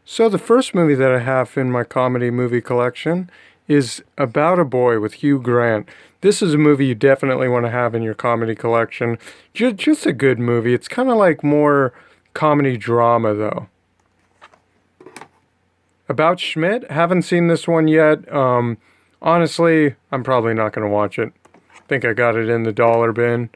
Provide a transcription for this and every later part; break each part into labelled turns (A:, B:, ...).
A: So the first movie that I have in my comedy movie collection is About a Boy with Hugh Grant. This is a movie you definitely want to have in your comedy collection. Just a good movie. It's kind of like more comedy drama though. About Schmidt, haven't seen this one yet. Honestly, I'm probably not going to watch it. Think I got it in the dollar bin.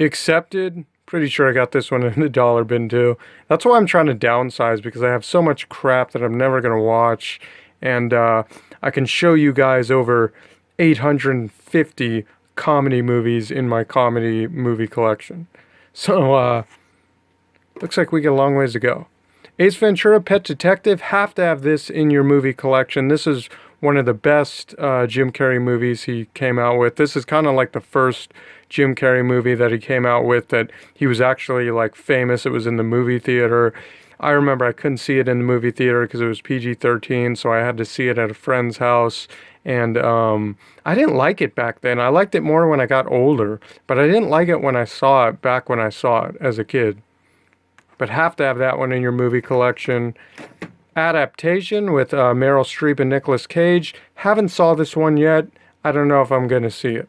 A: Accepted. Pretty sure I got this one in the dollar bin too. That's why I'm trying to downsize because I have so much crap that I'm never going to watch. And I can show you guys over 850 comedy movies in my comedy movie collection. So, looks like we got a long ways to go. Ace Ventura, Pet Detective, have to have this in your movie collection. This is one of the best Jim Carrey movies he came out with. This is kind of like the first Jim Carrey movie that he came out with that he was actually like famous. It was in the movie theater. I remember I couldn't see it in the movie theater because it was PG-13, so I had to see it at a friend's house. And I didn't like it back then. I liked it more when I got older, but I didn't like it when I saw it back when I saw it as a kid. But have to have that one in your movie collection. Adaptation with Meryl Streep and Nicolas Cage. Haven't saw this one yet. I don't know if I'm going to see it.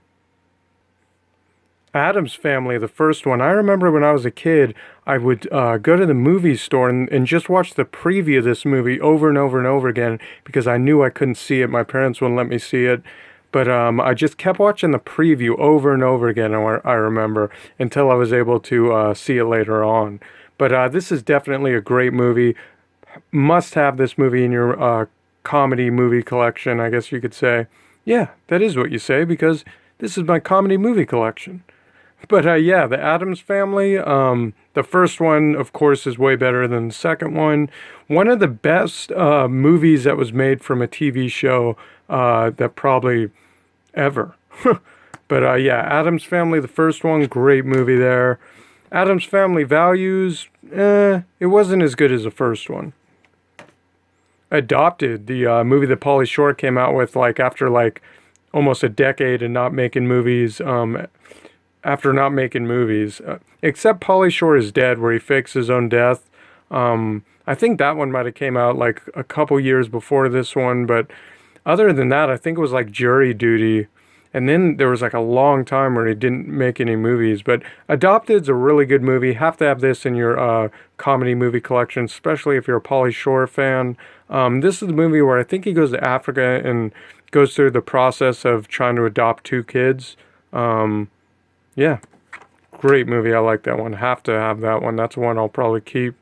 A: Addams Family, the first one. I remember when I was a kid, I would go to the movie store and just watch the preview of this movie over and over and over again because I knew I couldn't see it. My parents wouldn't let me see it. But I just kept watching the preview over and over again, I remember, until I was able to see it later on. But this is definitely a great movie. Must have this movie in your comedy movie collection, I guess you could say. Yeah, that is what you say because this is my comedy movie collection. But yeah, the Addams Family, the first one, of course, is way better than the second one. One of the best movies that was made from a TV show that probably ever. But yeah, Addams Family, the first one, great movie there. Addams Family Values, it wasn't as good as the first one. Adopted, the movie that Pauly Shore came out with, like after like almost a decade and not making movies. After not making movies, except Pauly Shore is Dead, where he fakes his own death. I think that one might have came out like a couple years before this one, but other than that, I think it was like Jury Duty. And then there was like a long time where he didn't make any movies. But Adopted's a really good movie. Have to have this in your comedy movie collection, especially if you're a Pauly Shore fan. This is the movie where I think he goes to Africa and goes through the process of trying to adopt two kids. Yeah, great movie. I like that one. Have to have that one. That's one I'll probably keep.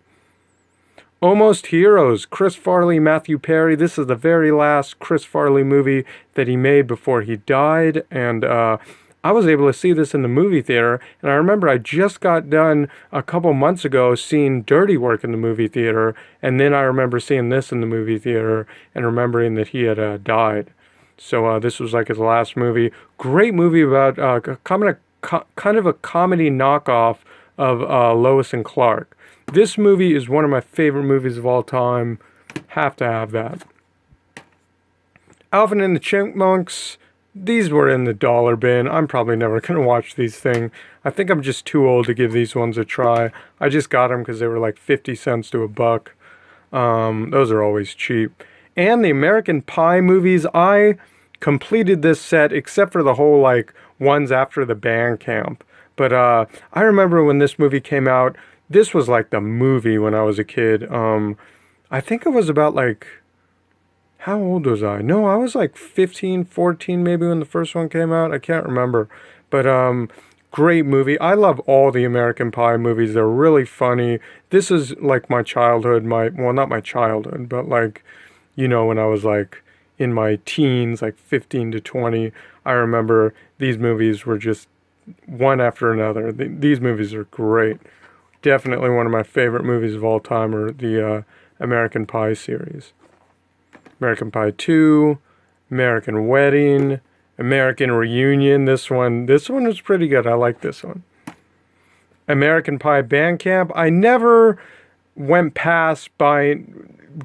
A: Almost Heroes, Chris Farley, Matthew Perry. This is the very last Chris Farley movie that he made before he died. And I was able to see this in the movie theater. And I remember I just got done a couple months ago seeing Dirty Work in the movie theater. And then I remember seeing this in the movie theater and remembering that he had died. So this was like his last movie. Great movie about kind of a comedy knockoff of Lois and Clark. This movie is one of my favorite movies of all time. Have to have that. Alvin and the Chipmunks. These were in the dollar bin. I'm probably never going to watch these things. I think I'm just too old to give these ones a try. I just got them because they were like 50 cents to a buck. Those are always cheap. And the American Pie movies. I completed this set except for the whole like ones after the band camp. But I remember when this movie came out, this was like the movie when I was a kid. I think it was about like, how old was I? No, I was like 15, 14 maybe when the first one came out. I can't remember. But great movie. I love all the American Pie movies. They're really funny. This is like my childhood, well, not my childhood, but like, when I was like in my teens, like 15 to 20, I remember these movies were just one after another. These movies are great. Definitely one of my favorite movies of all time are the American Pie series. American Pie 2, American Wedding, American Reunion. This one was pretty good. I like this one. American Pie Band Camp. I never went past by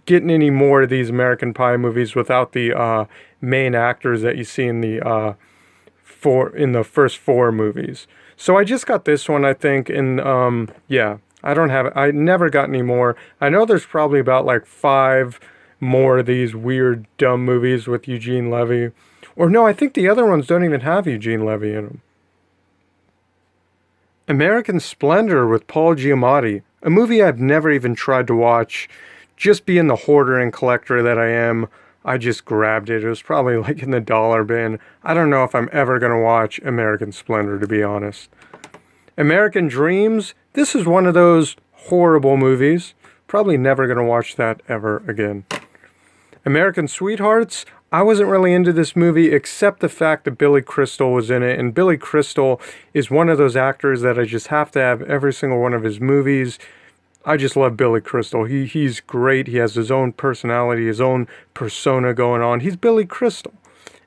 A: getting any more of these American Pie movies without the main actors that you see in the first four movies. So I just got this one, I think, and yeah, I never got any more. I know there's probably about like 5 more of these weird, dumb movies with Eugene Levy. Or no, I think the other ones don't even have Eugene Levy in them. American Splendor with Paul Giamatti, a movie I've never even tried to watch. Just being the hoarder and collector that I am, I just grabbed it. It was probably like in the dollar bin. I don't know if I'm ever going to watch American Splendor, to be honest. American Dreams, this is one of those horrible movies. Probably never going to watch that ever again. American Sweethearts, I wasn't really into this movie except the fact that Billy Crystal was in it. And Billy Crystal is one of those actors that I just have to have every single one of his movies. I just love Billy Crystal. He's great. He has his own personality, his own persona going on. He's Billy Crystal.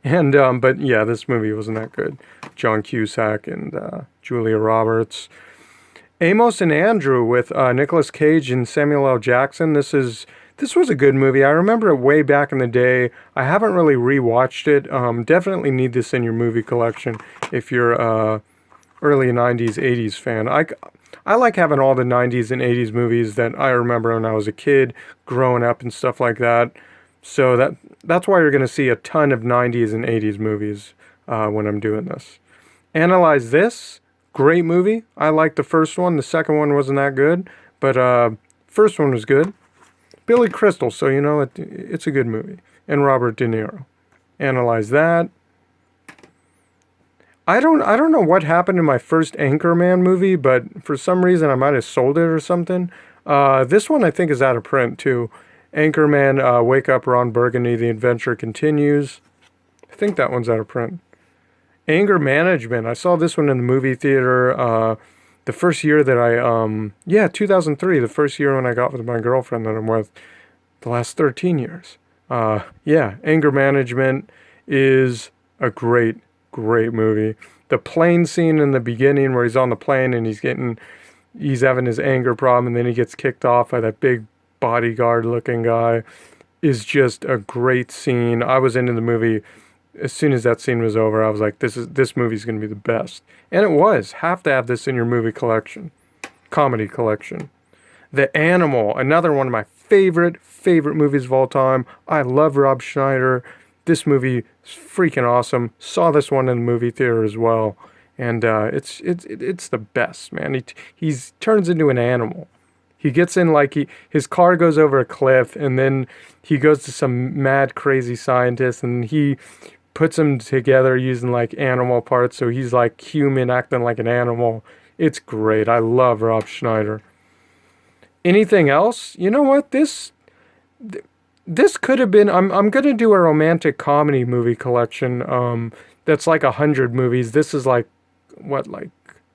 A: And, but yeah, this movie wasn't that good. John Cusack and Julia Roberts. Amos and Andrew with Nicolas Cage and Samuel L. Jackson. This was a good movie. I remember it way back in the day. I haven't really rewatched it. Definitely need this in your movie collection if you're a early 90s, 80s fan. I like having all the 90s and 80s movies that I remember when I was a kid, growing up and stuff like that. So that's why you're going to see a ton of 90s and 80s movies when I'm doing this. Analyze This, great movie. I liked the first one. The second one wasn't that good, but first one was good. Billy Crystal, so you know it's a good movie. And Robert De Niro. Analyze That. I don't know what happened in my first Anchorman movie, but for some reason I might have sold it or something. This one I think is out of print too. Anchorman, Wake Up Ron Burgundy, The Adventure Continues. I think that one's out of print. Anger Management. I saw this one in the movie theater the first year that 2003, the first year when I got with my girlfriend that I'm with, the last 13 years. Anger Management is a great movie. The plane scene in the beginning where he's on the plane and he's having his anger problem and then he gets kicked off by that big bodyguard looking guy is just a great scene. I was into the movie. As soon as that scene was over, I was like, this movie's going to be the best. And it was. Have to have this in your movie collection. Comedy collection. The Animal, another one of my favorite movies of all time. I love Rob Schneider. This movie is freaking awesome. Saw this one in the movie theater as well. And it's the best, man. He turns into an animal. He gets in his car goes over a cliff and then he goes to some mad crazy scientist and he puts them together using like animal parts, so he's like human acting like an animal. It's great. I love Rob Schneider. Anything else? You know what? This could have been. I'm gonna do a romantic comedy movie collection. That's like 100 movies. This is like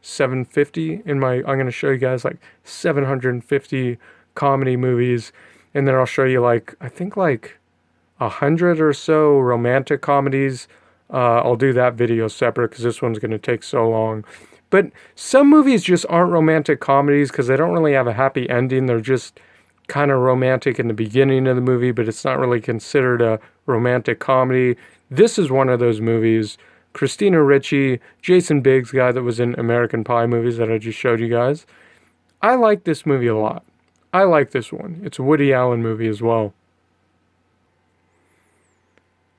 A: 750 in my. I'm gonna show you guys like 750 comedy movies, and then I'll show you I think 100 or so romantic comedies. I'll do that video separate because this one's going to take so long. But some movies just aren't romantic comedies because they don't really have a happy ending. They're just kind of romantic in the beginning of the movie, but it's not really considered a romantic comedy. This is one of those movies. Christina Ricci, Jason Biggs, guy that was in American Pie movies that I just showed you guys. I like this movie a lot. I like this one. It's a Woody Allen movie as well.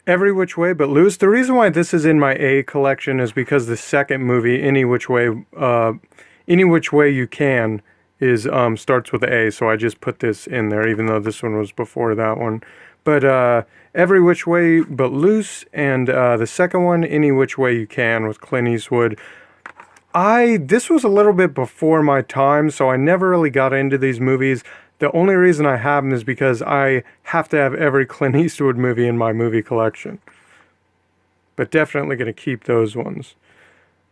A: Every Which Way But Loose. The reason why this is in my A collection is because the second movie, Any Which Way You Can, is starts with A. So I just put this in there, even though this one was before that one. But Every Which Way But Loose, and the second one, Any Which Way You Can, with Clint Eastwood. This was a little bit before my time, so I never really got into these movies. The only reason I have them is because I have to have every Clint Eastwood movie in my movie collection. But definitely going to keep those ones.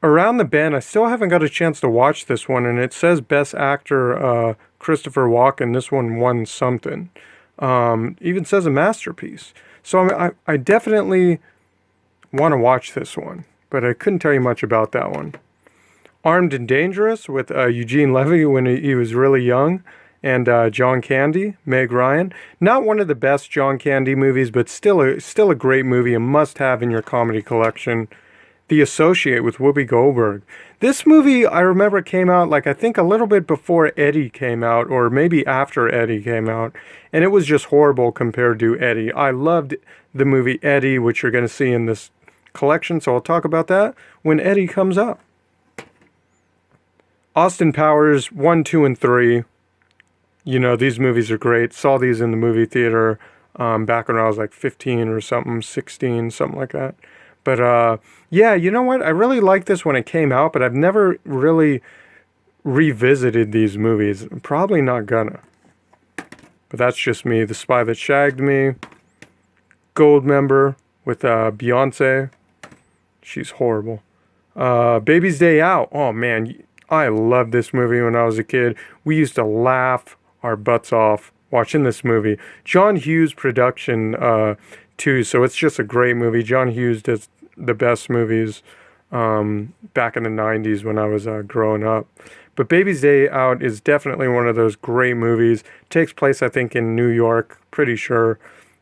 A: Around the Bend, I still haven't got a chance to watch this one, and it says Best Actor Christopher Walken. This one won something. Even says a masterpiece. So I definitely want to watch this one, but I couldn't tell you much about that one. Armed and Dangerous with Eugene Levy when he was really young. And John Candy, Meg Ryan. Not one of the best John Candy movies, but still a great movie, a must-have in your comedy collection. The Associate with Whoopi Goldberg. This movie, I remember, came out like I think a little bit before Eddie came out, or maybe after Eddie came out, and it was just horrible compared to Eddie. I loved the movie Eddie, which you're going to see in this collection, so I'll talk about that when Eddie comes up. Austin Powers 1, 2, and 3. You know, these movies are great. Saw these in the movie theater back when I was like 15 or something, 16, something like that. But yeah, you know what? I really liked this when it came out, but I've never really revisited these movies. I'm probably not gonna. But that's just me. The Spy That Shagged Me. Goldmember with Beyonce. She's horrible. Baby's Day Out. Oh man, I loved this movie when I was a kid. We used to laugh our butts off watching this movie. John Hughes production too, so it's just a great movie. John Hughes does the best movies back in the 90s when I was growing up. But Baby's Day Out is definitely one of those great movies. Takes place, I think, in New York. Pretty sure.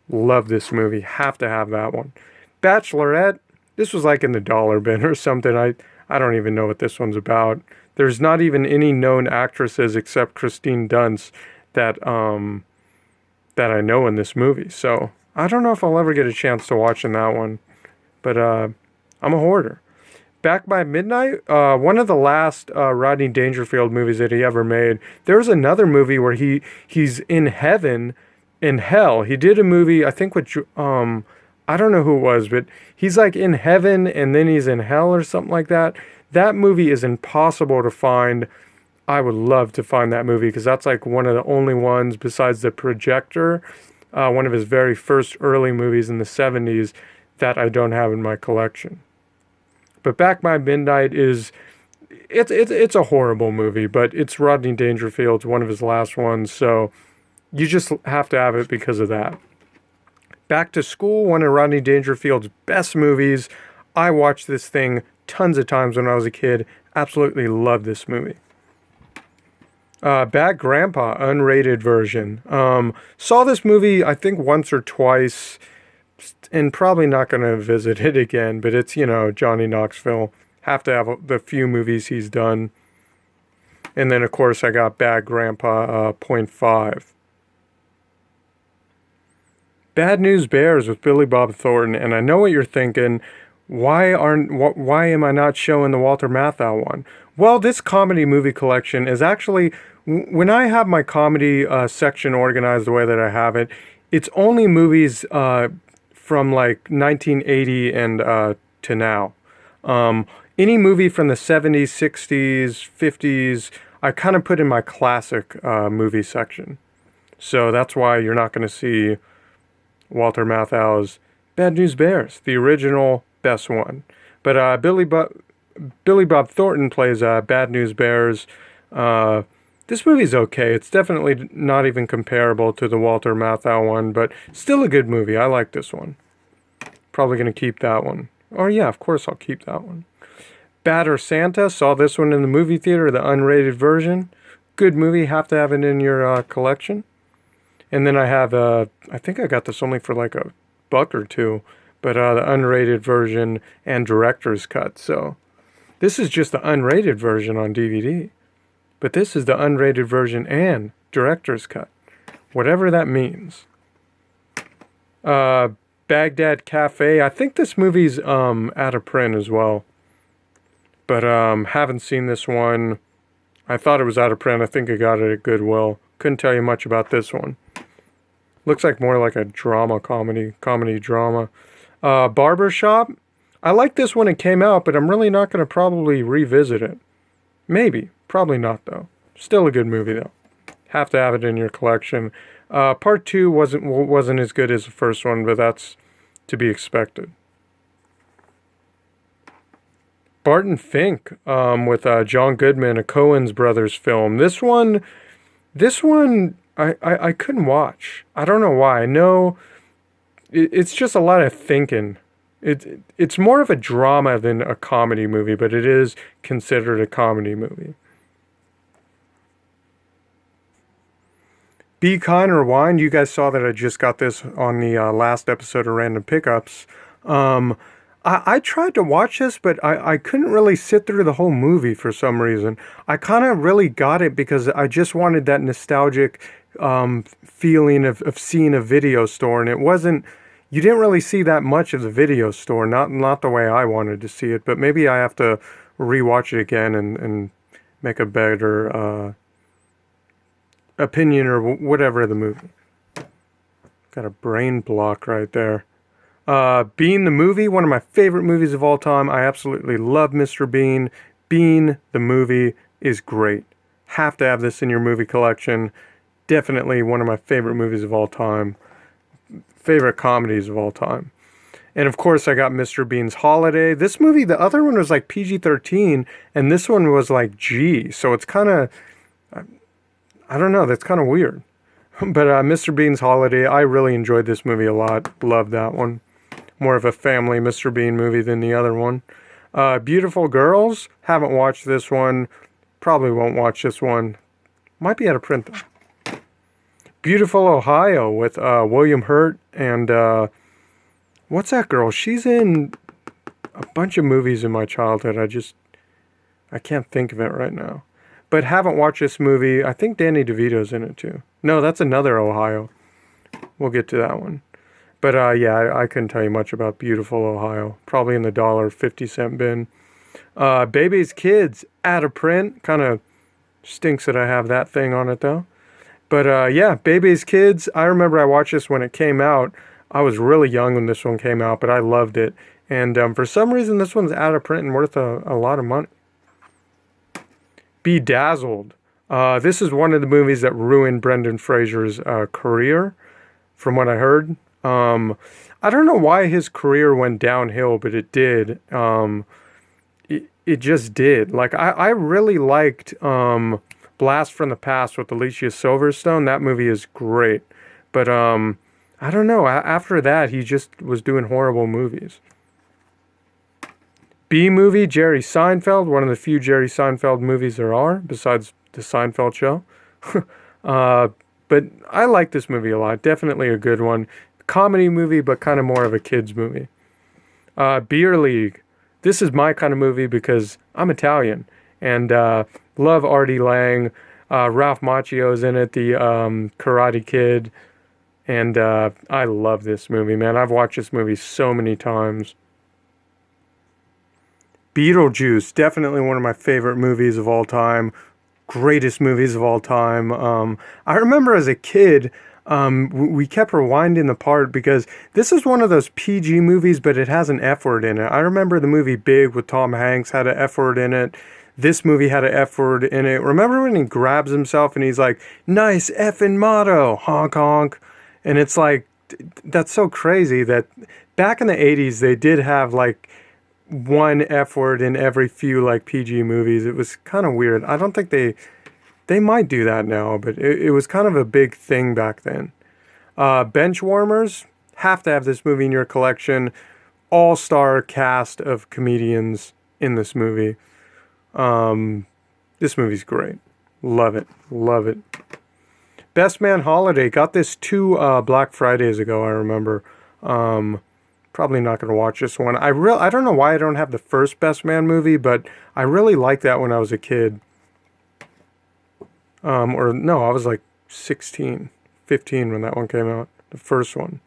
A: Love this movie. Have to have that one. Bachelorette. This was like in the dollar bin or something. I don't even know what this one's about. There's not even any known actresses except Kristen Dunst that I know in this movie. So I don't know if I'll ever get a chance to watch in that one. But I'm a hoarder. Back by Midnight, one of the last Rodney Dangerfield movies that he ever made. There's another movie where he's in heaven, in hell. He did a movie, I think with, I don't know who it was, but he's like in heaven and then he's in hell or something like that. That movie is impossible to find. I would love to find that movie because that's like one of the only ones besides The Projector, one of his very first early movies in the 70s that I don't have in my collection. But Back by Midnight is, it's a horrible movie, but it's Rodney Dangerfield's one of his last ones, so you just have to have it because of that. Back to School, one of Rodney Dangerfield's best movies. I watched this thing tons of times when I was a kid. Absolutely loved this movie. Bad Grandpa, unrated version. Saw this movie, I think, once or twice, and probably not going to visit it again, but it's, you know, Johnny Knoxville. Have to have the few movies he's done. And then, of course, I got Bad Grandpa, 0.5. Bad News Bears with Billy Bob Thornton, and I know what you're thinking. Why am I not showing the Walter Matthau one? Well, this comedy movie collection is actually, when I have my comedy section organized the way that I have it, it's only movies from like 1980 and to now. Any movie from the 70s, 60s, 50s, I kind of put in my classic movie section. So that's why you're not going to see Walter Matthau's Bad News Bears, the original best one. But Billy Bob Thornton plays Bad News Bears. This movie's okay. It's definitely not even comparable to the Walter Matthau one, but still a good movie. I like this one. Probably going to keep that one. Oh yeah, of course I'll keep that one. Bad Santa, saw this one in the movie theater, the unrated version. Good movie, have to have it in your collection. And then I have, I think I got this only for like $1 or $2, but the unrated version and director's cut. So this is just the unrated version on DVD. But this is the unrated version and director's cut. Whatever that means. Baghdad Cafe. I think this movie's out of print as well. But haven't seen this one. I thought it was out of print. I think I got it at Goodwill. Couldn't tell you much about this one. Looks like more like a drama comedy drama. Barbershop. I liked this when it came out, but I'm really not going to probably revisit it. Maybe. Probably not, though. Still a good movie, though. Have to have it in your collection. Part 2 wasn't as good as the first one, but that's to be expected. Barton Fink with John Goodman, a Coen's Brothers film. This one I couldn't watch. I don't know why. I know it's just a lot of thinking. It's more of a drama than a comedy movie, but it is considered a comedy movie. Be Kind or Wine. You guys saw that I just got this on the last episode of Random Pickups. I tried to watch this, but I couldn't really sit through the whole movie for some reason. I kind of really got it because I just wanted that nostalgic feeling of seeing a video store, and it wasn't. You didn't really see that much of the video store, not the way I wanted to see it. But maybe I have to rewatch it again and make a better opinion or whatever of the movie. Got a brain block right there. Bean the movie, one of my favorite movies of all time. I absolutely love Mr. Bean. Bean the movie is great. Have to have this in your movie collection. Definitely one of my favorite movies of all time. Favorite comedies of all time. And of course, I got Mr. Bean's Holiday. This movie, the other one was like PG-13, and this one was like G. So it's kind of, I don't know, that's kind of weird. But Mr. Bean's Holiday, I really enjoyed this movie a lot. Loved that one. More of a family Mr. Bean movie than the other one. Beautiful Girls, haven't watched this one. Probably won't watch this one. Might be out of print though. Beautiful Ohio with William Hurt and what's that girl? She's in a bunch of movies in my childhood. I can't think of it right now. But haven't watched this movie. I think Danny DeVito's in it too. No, that's another Ohio. We'll get to that one. But yeah, I couldn't tell you much about Beautiful Ohio. Probably in the $1.50 bin. Baby's Kids, out of print. Kind of stinks that I have that thing on it though. But yeah, Baby's Kids. I remember I watched this when it came out. I was really young when this one came out, but I loved it. And for some reason, this one's out of print and worth a lot of money. Bedazzled. This is one of the movies that ruined Brendan Fraser's career, from what I heard. I don't know why his career went downhill, but it did. It just did. Like, I really liked Blast from the Past with Alicia Silverstone. That movie is great. But I don't know. After that, he just was doing horrible movies. B-movie, Jerry Seinfeld. One of the few Jerry Seinfeld movies there are, besides the Seinfeld show. But I like this movie a lot. Definitely a good one. Comedy movie, but kind of more of a kid's movie. Beer League. This is my kind of movie because I'm Italian and love Artie Lang. Ralph Macchio's in it, the Karate Kid. And I love this movie, man. I've watched this movie so many times. Beetlejuice, definitely one of my favorite movies of all time. Greatest movies of all time. I remember as a kid, we kept rewinding the part because this is one of those PG movies, but it has an F word in it. I remember the movie Big with Tom Hanks had an F word in it. This movie had an F word in it. Remember when he grabs himself and he's like, "Nice effing motto, honk honk." And it's like, that's so crazy that back in the 80s, they did have like one F word in every few like PG movies. It was kind of weird. I don't think they might do that now, but it was kind of a big thing back then. Benchwarmers, have to have this movie in your collection. All-star cast of comedians in this movie. This movie's great. Love it. Love it. Best Man Holiday. Got this 2 Black Fridays ago, I remember. Probably not going to watch this one. I don't know why I don't have the first Best Man movie, but I really liked that when I was a kid. Or no, I was like 16, 15 when that one came out. The first one.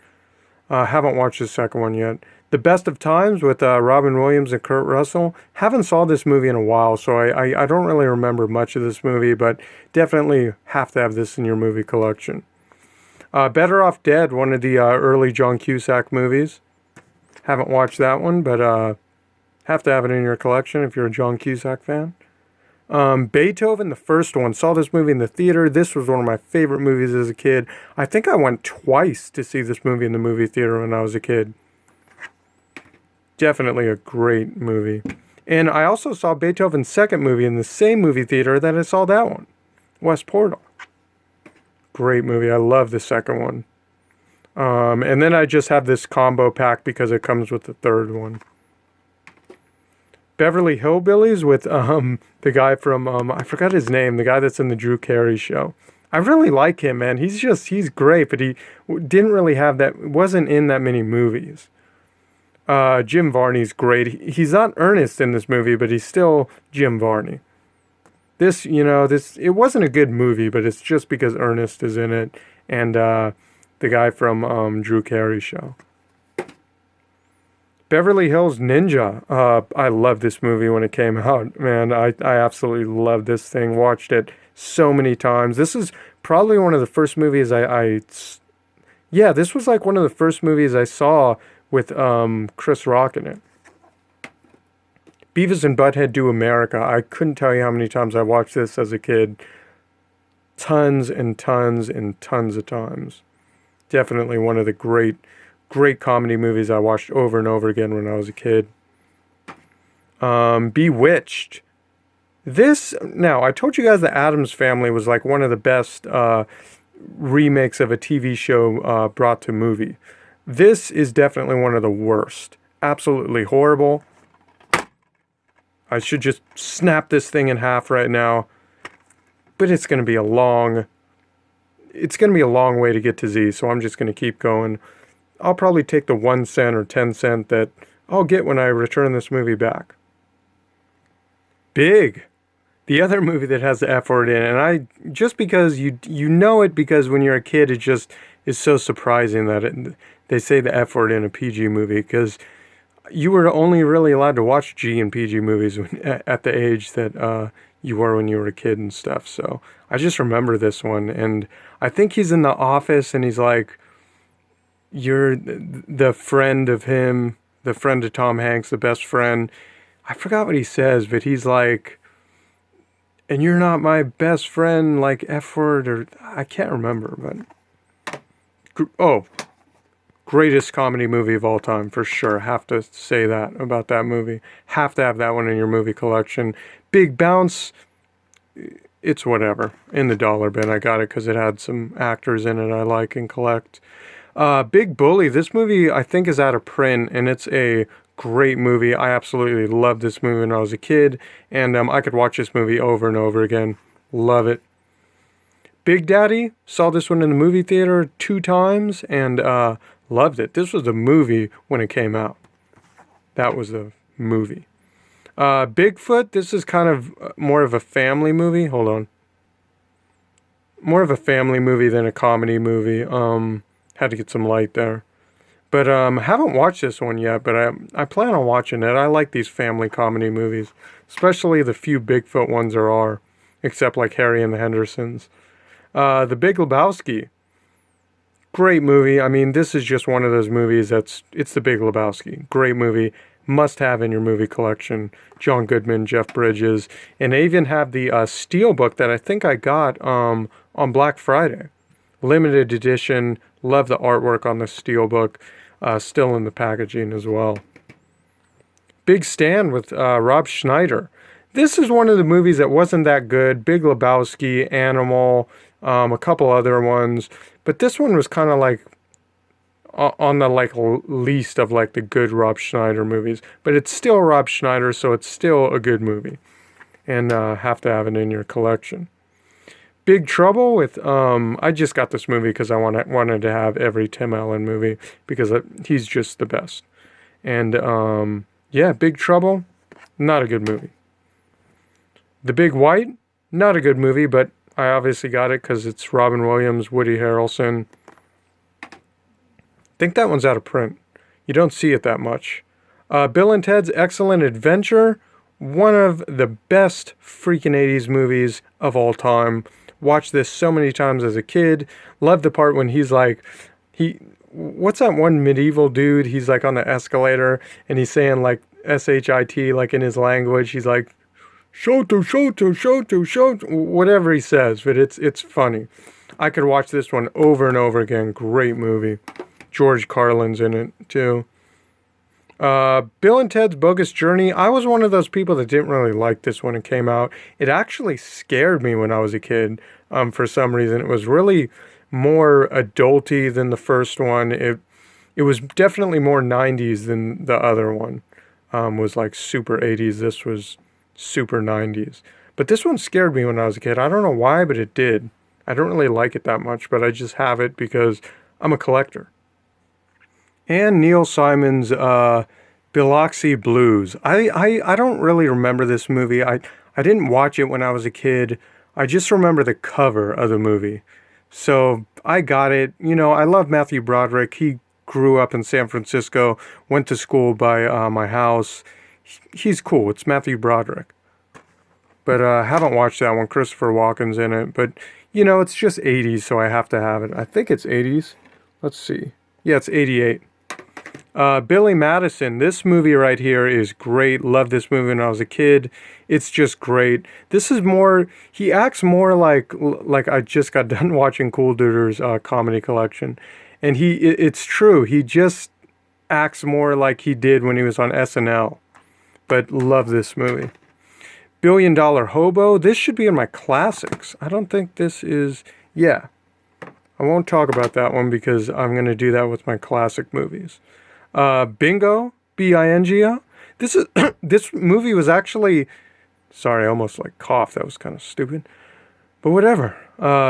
A: Haven't watched the second one yet. The Best of Times with Robin Williams and Kurt Russell. Haven't saw this movie in a while, so I don't really remember much of this movie, but definitely have to have this in your movie collection. Better Off Dead, one of the early John Cusack movies. Haven't watched that one, but have to have it in your collection if you're a John Cusack fan. Beethoven, the first one. Saw this movie in the theater. This was one of my favorite movies as a kid. I think I went twice to see this movie in the movie theater when I was a kid. Definitely a great movie. And I also saw Beethoven's second movie in the same movie theater that I saw that one. West Portal. Great movie. I love the second one. And then I just have this combo pack because it comes with the third one. Beverly Hillbillies with the guy from, I forgot his name, the guy that's in the Drew Carey show. I really like him, man. He's great, but he didn't really have that, wasn't in that many movies. Jim Varney's great. He's not Ernest in this movie, but he's still Jim Varney. It wasn't a good movie, but it's just because Ernest is in it and the guy from Drew Carey show. Beverly Hills Ninja. I loved this movie when it came out. Man, I absolutely loved this thing. Watched it so many times. This is probably one of the first movies this was like one of the first movies I saw with Chris Rock in it. Beavis and Butthead Do America. I couldn't tell you how many times I watched this as a kid. Tons and tons and tons of times. Definitely one of the great comedy movies I watched over and over again when I was a kid. Bewitched. Now, I told you guys the Addams Family was like one of the best remakes of a TV show brought to movie. This is definitely one of the worst. Absolutely horrible. I should just snap this thing in half right now. But it's going to be a long way to get to Z, so I'm just going to keep going. I'll probably take the 1 cent or 10 cent that I'll get when I return this movie back. Big. The other movie that has the F word in it, and just because you know it because when you're a kid, it just is so surprising that they say the F word in a PG movie, because you were only really allowed to watch G and PG movies at the age that you were when you were a kid and stuff. So I just remember this one, and I think he's in the office, and he's like, "You're the friend of him, the friend of Tom Hanks, the best friend." I forgot what he says, but he's like, "And you're not my best friend," like F word, or I can't remember, but greatest comedy movie of all time, for sure. Have to say that about that movie. Have to have that one in your movie collection. Big Bounce, it's whatever. In the dollar bin, I got it because it had some actors in it I like and collect. Big Bully, this movie I think is out of print, and it's a great movie. I absolutely loved this movie when I was a kid, and I could watch this movie over and over again. Love it. Big Daddy, saw this one in the movie theater 2 times, and loved it. This was a movie when it came out. That was a movie. Bigfoot, this is kind of more of a family movie. Hold on. More of a family movie than a comedy movie. Had to get some light there. But haven't watched this one yet, but I plan on watching it. I like these family comedy movies, especially the few Bigfoot ones there are, except like Harry and the Hendersons. The Big Lebowski. Great movie. I mean, this is just one of those movies it's The Big Lebowski. Great movie. Must have in your movie collection. John Goodman, Jeff Bridges. And they even have the Steelbook that I think I got on Black Friday. Limited edition. Love the artwork on the Steelbook. Still in the packaging as well. Big Stand with Rob Schneider. This is one of the movies that wasn't that good. Big Lebowski, Animal, a couple other ones. But this one was kind of like on the like least of like the good Rob Schneider movies. But it's still Rob Schneider, so it's still a good movie. And have to have it in your collection. Big Trouble with, I just got this movie because I wanted to have every Tim Allen movie because he's just the best. And Big Trouble, not a good movie. The Big White, not a good movie, but I obviously got it because it's Robin Williams, Woody Harrelson. I think that one's out of print. You don't see it that much. Bill and Ted's Excellent Adventure, one of the best freaking 80s movies of all time. Watched this so many times as a kid. Loved the part when he's like, what's that one medieval dude? He's like on the escalator and he's saying like S-H-I-T like in his language. He's like, Shoto, Shoto, Shoto, Shoto, whatever he says, but it's funny. I could watch this one over and over again. Great movie. George Carlin's in it too. Bill and Ted's Bogus Journey. I was one of those people that didn't really like this when it came out. It actually scared me when I was a kid for some reason. It was really more adulty than the first one. It was definitely more 90s than the other one. Was like super 80s. This was super 90s. But this one scared me when I was a kid. I don't know why, but it did. I don't really like it that much, but I just have it because I'm a collector. And Neil Simon's Biloxi Blues. I don't really remember this movie. I didn't watch it when I was a kid. I just remember the cover of the movie. So I got it. You know, I love Matthew Broderick. He grew up in San Francisco, went to school by my house. He's cool. It's Matthew Broderick. But I haven't watched that one. Christopher Walken's in it. But, you know, it's just 80s, so I have to have it. I think it's 80s. Let's see. Yeah, it's 88. Billy Madison, this movie right here is great. Loved this movie when I was a kid. It's just great. This is more, he acts more like I just got done watching Cool Duder's comedy collection. And it's true. He just acts more like he did when he was on SNL. But love this movie. Billion Dollar Hobo, this should be in my classics. I don't think this is, yeah. I won't talk about that one because I'm going to do that with my classic movies. Bingo, Bingo. This is this movie was actually, sorry, I almost like coughed. That was kind of stupid, but whatever.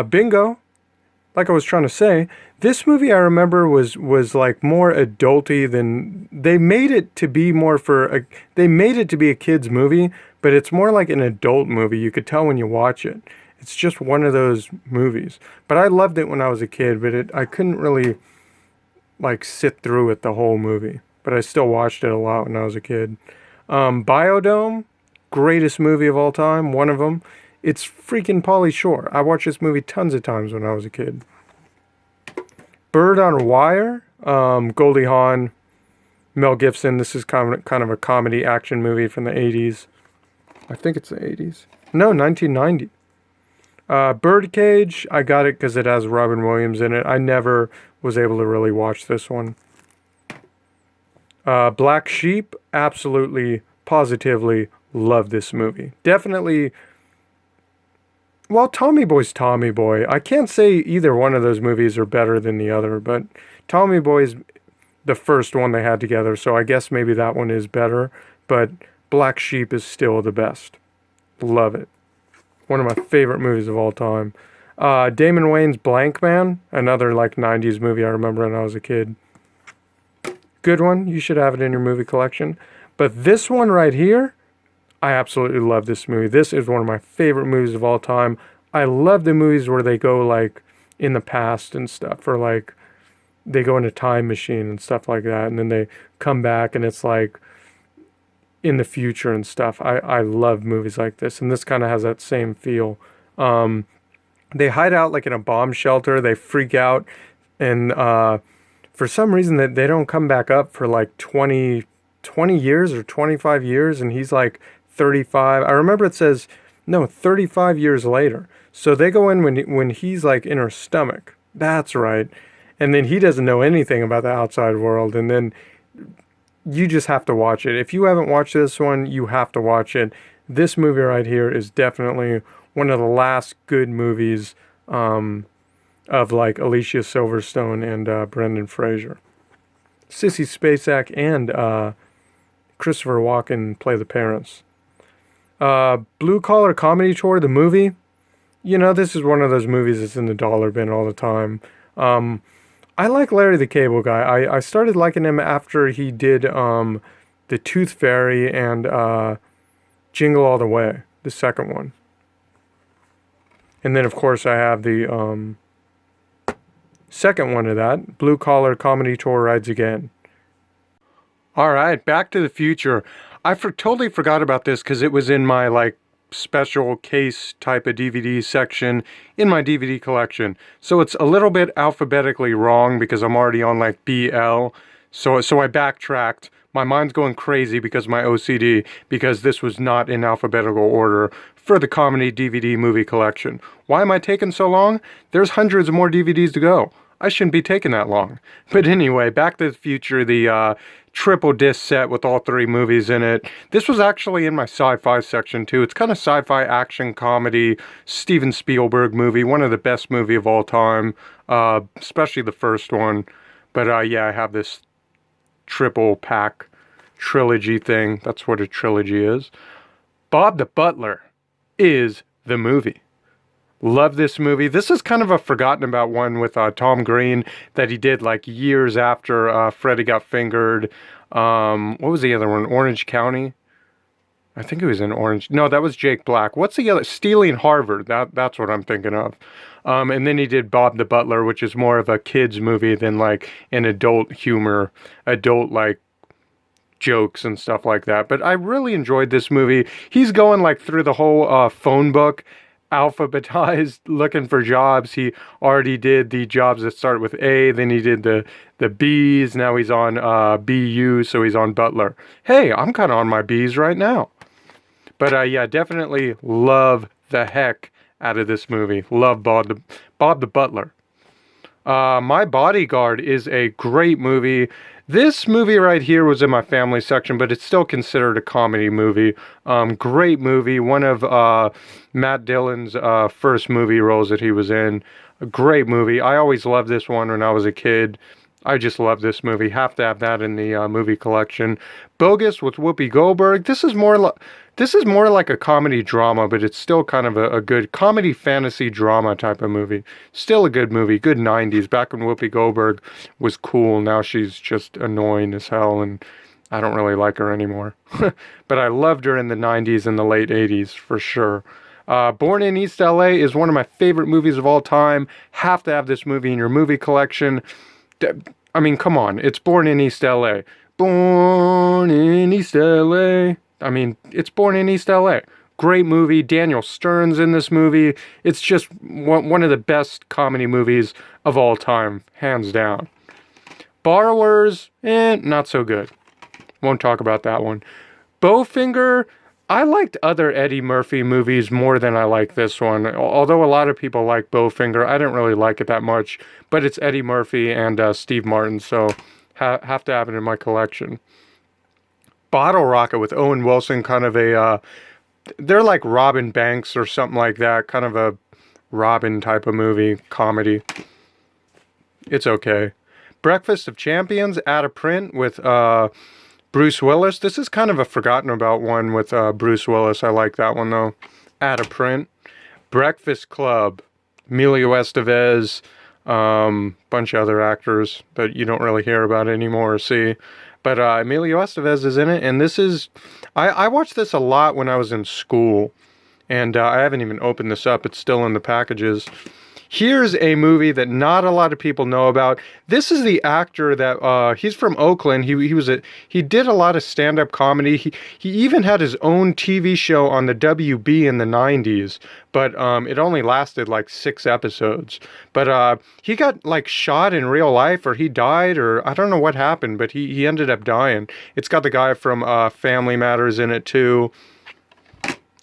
A: Bingo, like I was trying to say, this movie I remember was like more adulty than they made it to be more they made it to be a kid's movie, but it's more like an adult movie. You could tell when you watch it. It's just one of those movies. But I loved it when I was a kid, but I couldn't really like sit through it the whole movie. But I still watched it a lot when I was a kid. Biodome, greatest movie of all time, one of them. It's freaking Pauly Shore. I watched this movie tons of times when I was a kid. Bird on a Wire, Goldie Hawn, Mel Gibson. This is kind of a comedy action movie from the 80s. I think it's the 80s. No, 1990. Birdcage, I got it because it has Robin Williams in it. I never was able to really watch this one. Black Sheep, absolutely, positively love this movie. Definitely, well, Tommy Boy's Tommy Boy. I can't say either one of those movies are better than the other, but Tommy Boy's the first one they had together, so I guess maybe that one is better, but Black Sheep is still the best. Love it. One of my favorite movies of all time. Damon Wayans' Blank Man, another like 90s movie I remember when I was a kid. Good one. You should have it in your movie collection. But this one right here, I absolutely love this movie. This is one of my favorite movies of all time. I love the movies where they go like in the past and stuff, or like they go in a time machine and stuff like that, and then they come back and it's like in the future and stuff. I love movies like this, and this kind of has that same feel. They hide out like in a bomb shelter. They freak out, and for some reason that they don't come back up for like 20 years or 25 years, and he's like 35. I remember it says, no, 35 years later. So they go in when he's like in her stomach. That's right. And then he doesn't know anything about the outside world, and then you just have to watch it. If you haven't watched this one, you have to watch it. This movie right here is definitely one of the last good movies of like Alicia Silverstone and Brendan Fraser. Sissy Spacek and Christopher Walken play the parents. Blue Collar Comedy Tour, the movie. You know, this is one of those movies that's in the dollar bin all the time. I like Larry the Cable Guy. I started liking him after he did The Tooth Fairy and Jingle All the Way, the second one. And then, of course, I have the second one of that, Blue Collar Comedy Tour Rides Again. All right, Back to the Future. I totally forgot about this because it was in my like special case type of DVD section in my DVD collection. So it's a little bit alphabetically wrong because I'm already on like BL. So I backtracked. My mind's going crazy because of my OCD, because this was not in alphabetical order for the comedy DVD movie collection. Why am I taking so long? There's hundreds of more DVDs to go. I shouldn't be taking that long. But anyway, Back to the Future, the triple disc set with all three movies in it. This was actually in my sci-fi section too. It's kind of sci-fi action comedy, Steven Spielberg movie, one of the best movie of all time, especially the first one. But yeah, I have this triple pack trilogy thing. That's what a trilogy is. Bob the Butler is the movie. Love this movie. This is kind of a forgotten about one with Tom Green that he did like years after Freddy Got Fingered. What was the other one? Orange County? I think it was in Orange. No, that was Jake Black. What's the other? Stealing Harvard. That's what I'm thinking of. And then he did Bob the Butler, which is more of a kids movie than like an adult humor, adult like jokes and stuff like that. But I really enjoyed this movie. He's going like through the whole phone book, alphabetized, looking for jobs. He already did the jobs that start with A, then he did the B's. Now he's on BU, so he's on Butler. Hey, I'm kind of on my B's right now. But yeah, definitely love the heck out of this movie. Love Bob the Butler. My Bodyguard is a great movie. This movie right here was in my family section, but it's still considered a comedy movie. Great movie. One of Matt Dillon's first movie roles that he was in. A great movie. I always loved this one when I was a kid. I just love this movie. Have to have that in the movie collection. Bogus with Whoopi Goldberg. This is more like a comedy drama, but it's still kind of a good comedy fantasy drama type of movie. Still a good movie. Good 90s. Back when Whoopi Goldberg was cool. Now she's just annoying as hell, and I don't really like her anymore. But I loved her in the 90s and the late 80s for sure. Born in East LA is one of my favorite movies of all time. Have to have this movie in your movie collection. I mean, come on. It's Born in East LA. Born in East LA. I mean, it's Born in East LA. Great movie. Daniel Stern's in this movie. It's just one of the best comedy movies of all time, hands down. Borrowers, not so good. Won't talk about that one. Bowfinger, I liked other Eddie Murphy movies more than I like this one. Although a lot of people like Bowfinger, I didn't really like it that much. But it's Eddie Murphy and Steve Martin, so have to have it in my collection. Bottle Rocket with Owen Wilson, kind of they're like Robin Banks or something like that. Kind of a Robin type of movie, comedy. It's okay. Breakfast of Champions, Out of Print with Bruce Willis. This is kind of a forgotten about one with Bruce Willis. I like that one though. Out of Print. Breakfast Club, Emilio Estevez, bunch of other actors that you don't really hear about anymore or see. But Emilio Estevez is in it, and this is... I watched this a lot when I was in school, and I haven't even opened this up. It's still in the packages. Here's a movie that not a lot of people know about. This is the actor that he's from Oakland. He did a lot of stand-up comedy. He even had his own TV show on the WB in the 90s, but it only lasted like 6 episodes. But he got like shot in real life, or he died, or I don't know what happened, but he ended up dying. It's got the guy from Family Matters in it too.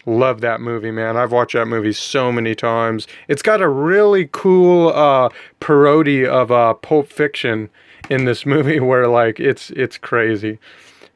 A: Love that movie, man. I've watched that movie so many times. It's got a really cool parody of Pulp Fiction in this movie where, like, it's crazy.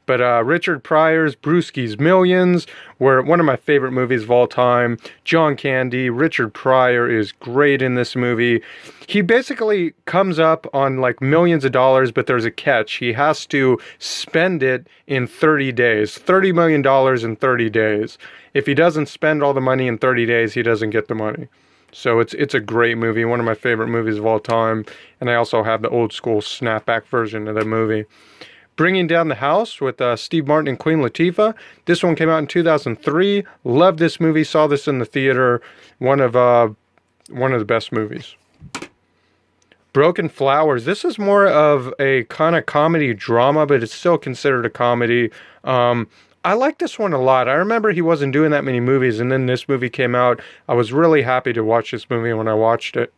A: But Richard Pryor's Brewski's Millions were one of my favorite movies of all time. John Candy, Richard Pryor is great in this movie. He basically comes up on like millions of dollars, but there's a catch. He has to spend it in 30 days. $30 million in 30 days. If he doesn't spend all the money in 30 days, he doesn't get the money. So it's a great movie, one of my favorite movies of all time. And I also have the old school snapback version of the movie. Bringing Down the House with Steve Martin and Queen Latifah. This one came out in 2003. Loved this movie. Saw this in the theater. One of the best movies. Broken Flowers. This is more of a kind of comedy drama, but it's still considered a comedy. I like this one a lot. I remember he wasn't doing that many movies, and then this movie came out. I was really happy to watch this movie when I watched it.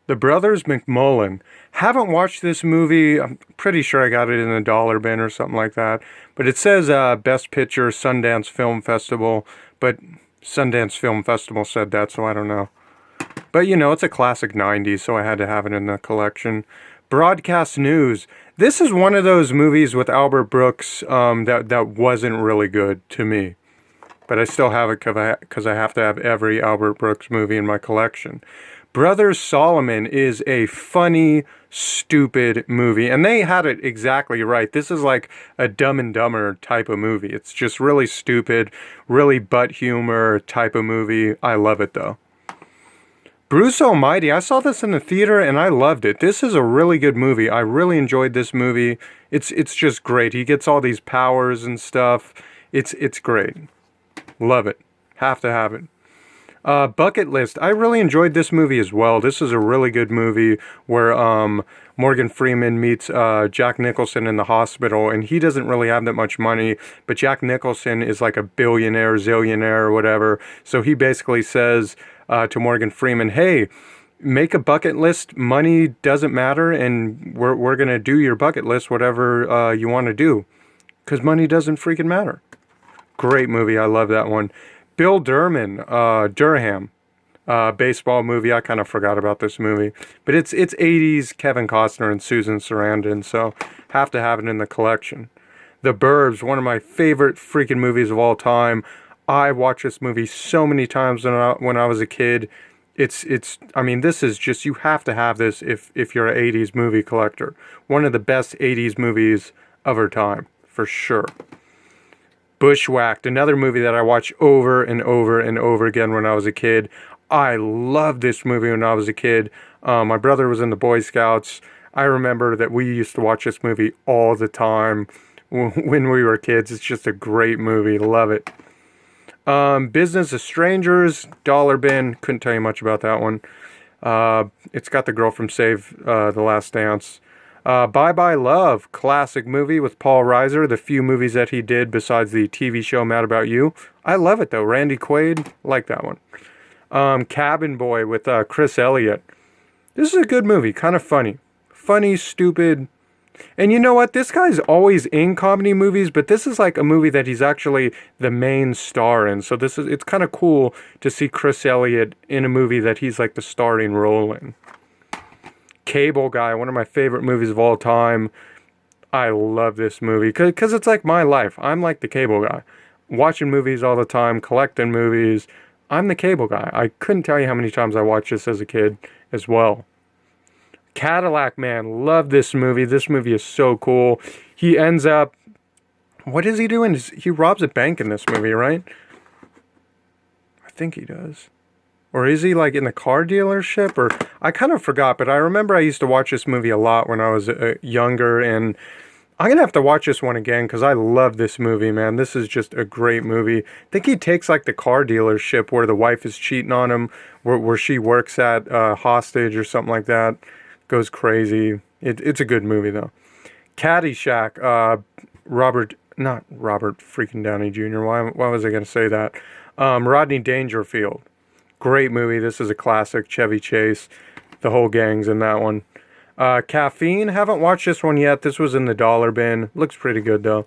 A: The Brothers McMullen. Haven't watched this movie. I'm pretty sure I got it in the dollar bin or something like that. But it says Best Picture, Sundance Film Festival. But Sundance Film Festival said that, so I don't know. But, you know, it's a classic 90s, so I had to have it in the collection. Broadcast News. This is one of those movies with Albert Brooks that wasn't really good to me. But I still have it because I have to have every Albert Brooks movie in my collection. Brothers Solomon is a funny, stupid movie, and they had it exactly right. This is like a Dumb and Dumber type of movie. It's just really stupid, really butt humor type of movie. I love it though. Bruce Almighty, I saw this in the theater and I loved it. This is a really good movie. I really enjoyed this movie. It's just great. He gets all these powers and stuff. It's great. Love it. Have to have it. Bucket List. I really enjoyed this movie as well. This is a really good movie where Morgan Freeman meets Jack Nicholson in the hospital, and he doesn't really have that much money, but Jack Nicholson is like a billionaire, zillionaire, or whatever. So he basically says to Morgan Freeman, hey, make a bucket list. Money doesn't matter, and we're going to do your bucket list, whatever you want to do, because money doesn't freaking matter. Great movie. I love that one. Bill Durham, baseball movie. I kind of forgot about this movie, but it's 80s Kevin Costner and Susan Sarandon, so have to have it in the collection. The Burbs, one of my favorite freaking movies of all time. I watched this movie so many times when I was a kid. I mean, this is just, you have to have this if you're an 80s movie collector. One of the best 80s movies of our time, for sure. Bushwhacked, another movie that I watched over and over and over again when I was a kid. I loved this movie when I was a kid. My brother was in the Boy Scouts. I remember that we used to watch this movie all the time when we were kids. It's just a great movie. Love it. Business of Strangers, Dollar Bin. Couldn't tell you much about that one. It's got the girl from Save the Last Dance. Bye Bye Love, classic movie with Paul Reiser, the few movies that he did besides the TV show Mad About You. I love it though. Randy Quaid, like that one. Cabin Boy with Chris Elliott. This is a good movie, kind of funny. Funny, stupid. And you know what? This guy's always in comedy movies, but this is like a movie that he's actually the main star in. So it's kind of cool to see Chris Elliott in a movie that he's like the starring role in. Cable Guy, one of my favorite movies of all time. I love this movie because it's like my life. I'm like the cable guy. Watching movies all the time, collecting movies. I'm the cable guy. I couldn't tell you how many times I watched this as a kid as well. Cadillac Man, love this movie. This movie is so cool. He ends up, what is he doing? He robs a bank in this movie, right? I think he does. Or is he like in the car dealership? Or I kind of forgot, but I remember I used to watch this movie a lot when I was younger, and I'm going to have to watch this one again because I love this movie, man. This is just a great movie. I think he takes like the car dealership where the wife is cheating on him, where she works at hostage or something like that. Goes crazy. It's a good movie though. Caddyshack, not Robert freaking Downey Jr. Why was I going to say that? Rodney Dangerfield. Great movie. This is a classic. Chevy Chase. The whole gang's in that one. Caffeine. Haven't watched this one yet. This was in the Dollar Bin. Looks pretty good though.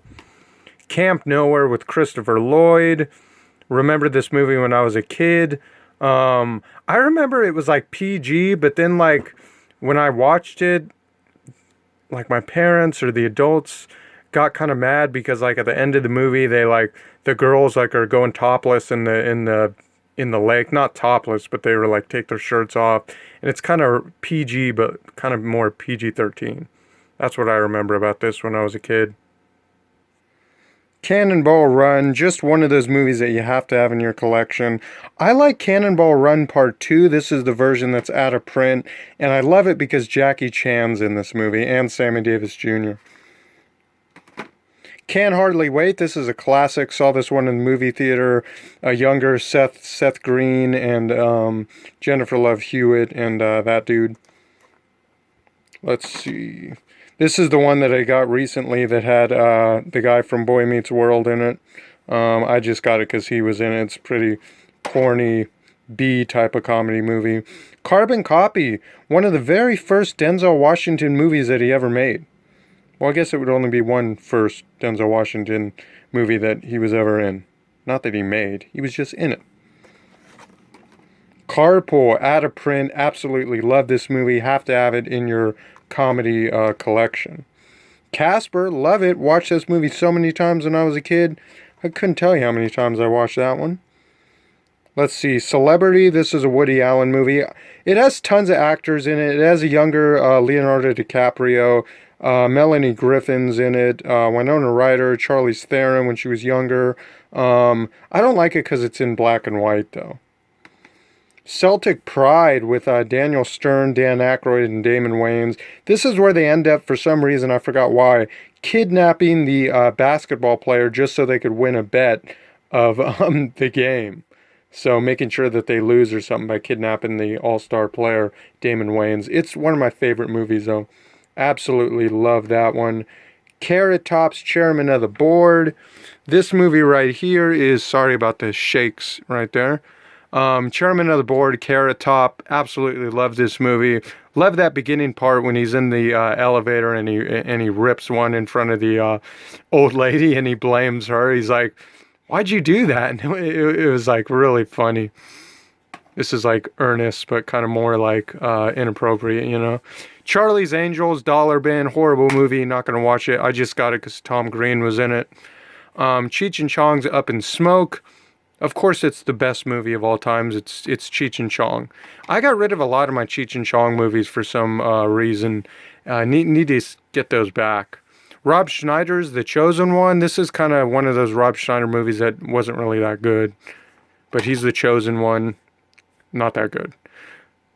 A: Camp Nowhere with Christopher Lloyd. Remember this movie when I was a kid. I remember it was like PG, but then like when I watched it, like my parents or the adults got kind of mad because like at the end of the movie they like the girls like are going topless in the lake, not topless, but they were like take their shirts off, and it's kind of PG, but kind of more PG-13. That's what I remember about this when I was a kid. Cannonball Run, just one of those movies that you have to have in your collection. I like Cannonball Run Part 2. This is the version that's out of print, and I love it because Jackie Chan's in this movie, and Sammy Davis Jr. Can't Hardly Wait. This is a classic. Saw this one in the movie theater. A younger Seth Green and Jennifer Love Hewitt and that dude. Let's see. This is the one that I got recently that had the guy from Boy Meets World in it. I just got it because he was in it. It's a pretty corny B type of comedy movie. Carbon Copy. One of the very first Denzel Washington movies that he ever made. Well, I guess it would only be one first Denzel Washington movie that he was ever in. Not that he made. He was just in it. Carpool, out of print. Absolutely love this movie. Have to have it in your comedy collection. Casper, love it. Watched this movie so many times when I was a kid. I couldn't tell you how many times I watched that one. Let's see, Celebrity. This is a Woody Allen movie. It has tons of actors in it. It has a younger Leonardo DiCaprio, Melanie Griffin's in it, Winona Ryder, Charlize Theron when she was younger. I don't like it because it's in black and white, though. Celtic Pride with Daniel Stern, Dan Aykroyd, and Damon Wayans. This is where they end up, for some reason, I forgot why, kidnapping the basketball player just so they could win a bet of the game. So making sure that they lose or something by kidnapping the all-star player, Damon Wayans. It's one of my favorite movies, though. Absolutely love that one. Carrot Top's Chairman of the Board. This movie right here is, sorry about the shakes right there. Chairman of the Board, Carrot Top. Absolutely love this movie. Love that beginning part when he's in the elevator and he rips one in front of the old lady and he blames her. He's like, "Why'd you do that?" And it was like really funny. This is like earnest, but kind of more like inappropriate, you know. Charlie's Angels, Dollar Bin, horrible movie. Not gonna watch it. I just got it because Tom Green was in it. Cheech and Chong's Up in Smoke. Of course, it's the best movie of all times. It's Cheech and Chong. I got rid of a lot of my Cheech and Chong movies for some reason. Need to get those back. Rob Schneider's The Chosen One. This is kind of one of those Rob Schneider movies that wasn't really that good. But he's the chosen one. Not that good.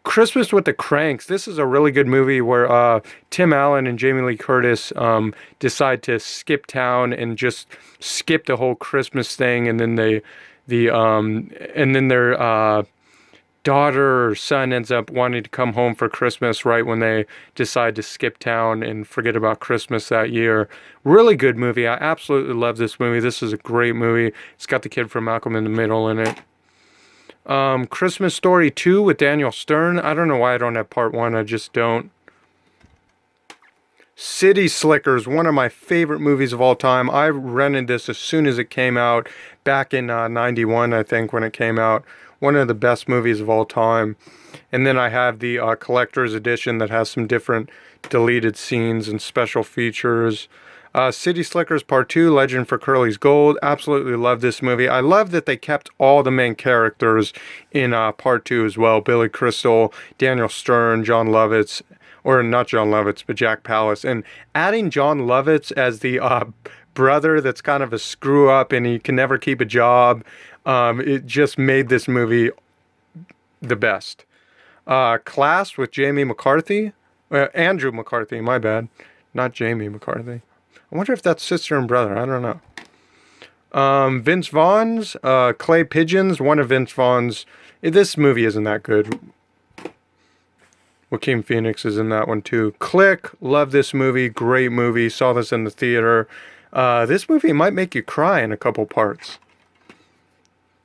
A: Christmas with the Cranks. This is a really good movie where Tim Allen and Jamie Lee Curtis decide to skip town and just skip the whole Christmas thing, and then their daughter or son ends up wanting to come home for Christmas right when they decide to skip town and forget about Christmas that year. Really good movie. I absolutely love this movie. This is a great movie. It's got the kid from Malcolm in the Middle in it. Christmas Story 2 with Daniel Stern. I don't know why I don't have part 1. I just don't. City Slickers, one of my favorite movies of all time. I rented this as soon as it came out, back in 91, I think, when it came out. One of the best movies of all time. And then I have the collector's edition that has some different deleted scenes and special features. City Slickers Part 2, Legend for Curly's Gold. Absolutely love this movie. I love that they kept all the main characters in Part 2 as well. Billy Crystal, Daniel Stern, John Lovitz, or not John Lovitz, but Jack Palance. And adding John Lovitz as the brother that's kind of a screw up and he can never keep a job, it just made this movie the best. Class with Jamie McCarthy. Andrew McCarthy, my bad. Not Jamie McCarthy. I wonder if that's sister and brother. I don't know. Vince Vaughn's Clay Pigeons. One of Vince Vaughn's. This movie isn't that good. Joaquin Phoenix is in that one too. Click. Love this movie. Great movie. Saw this in the theater. This movie might make you cry in a couple parts.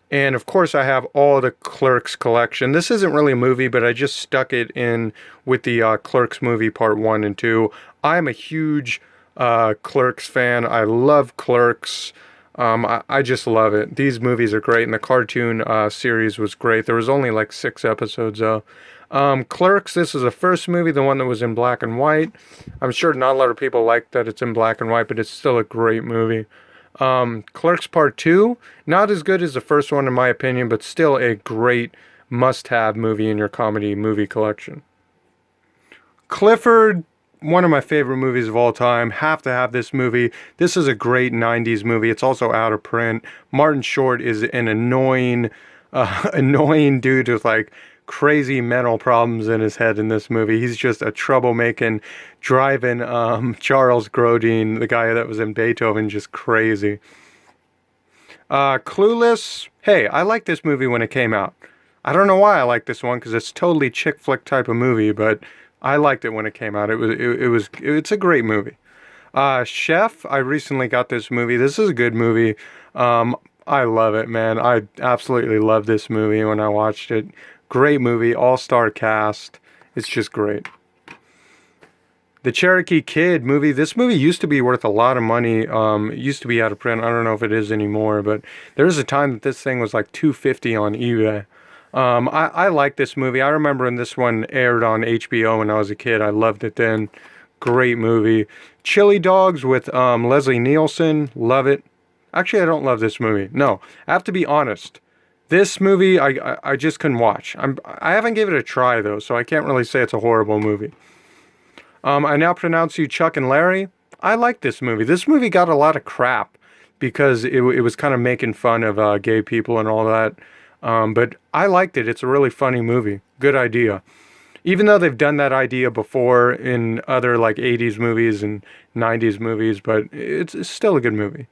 A: And of course I have all the Clerks collection. This isn't really a movie, but I just stuck it in with the Clerks movie part 1 and 2. I'm a huge Clerks fan. I love Clerks. I just love it. These movies are great, and the cartoon series was great. There was only like 6 episodes though. Clerks, this is the first movie, the one that was in black and white. I'm sure not a lot of people like that it's in black and white, but it's still a great movie. Clerks Part 2, not as good as the first one in my opinion, but still a great must-have movie in your comedy movie collection. Clifford, one of my favorite movies of all time. Have to have this movie. This is a great 90s movie. It's also out of print. Martin Short is an annoying dude with like crazy mental problems in his head in this movie. He's just a troublemaking, driving Charles Grodin, the guy that was in Beethoven, just crazy. Clueless. Hey, I liked this movie when it came out. I don't know why I like this one because it's totally chick flick type of movie, but I liked it when it came out. It's a great movie. Chef. I recently got this movie. This is a good movie. I love it, man. I absolutely love this movie when I watched it. Great movie, all-star cast. It's just great. The Cherokee Kid movie. This movie used to be worth a lot of money. It used to be out of print. I don't know if it is anymore, but there was a time that this thing was like $250 on eBay. I like this movie. I remember when this one aired on HBO when I was a kid. I loved it then. Great movie. Chili Dogs with Leslie Nielsen. Love it. Actually, I don't love this movie. No, I have to be honest. This movie, I just couldn't watch. I haven't given it a try though, so I can't really say it's a horrible movie. I Now Pronounce You Chuck and Larry. I like this movie. This movie got a lot of crap because it was kind of making fun of gay people and all that. But I liked it. It's a really funny movie. Good idea. Even though they've done that idea before in other like 80s movies and 90s movies, but it's still a good movie.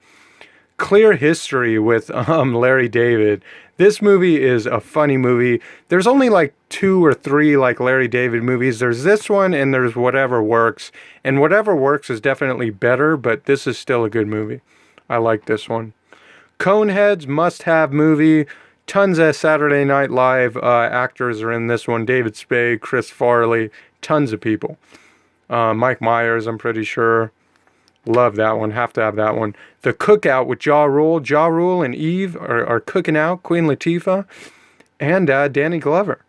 A: Clear History with Larry David. This movie is a funny movie. There's only like 2 or 3 like Larry David movies. There's this one and there's Whatever Works. And Whatever Works is definitely better, but this is still a good movie. I like this one. Coneheads must-have movie. Tons of Saturday Night Live actors are in this one. David Spade, Chris Farley, tons of people. Mike Myers, I'm pretty sure. Love that one. Have to have that one. The Cookout with Ja Rule. Ja Rule and Eve are cooking out. Queen Latifah and Danny Glover.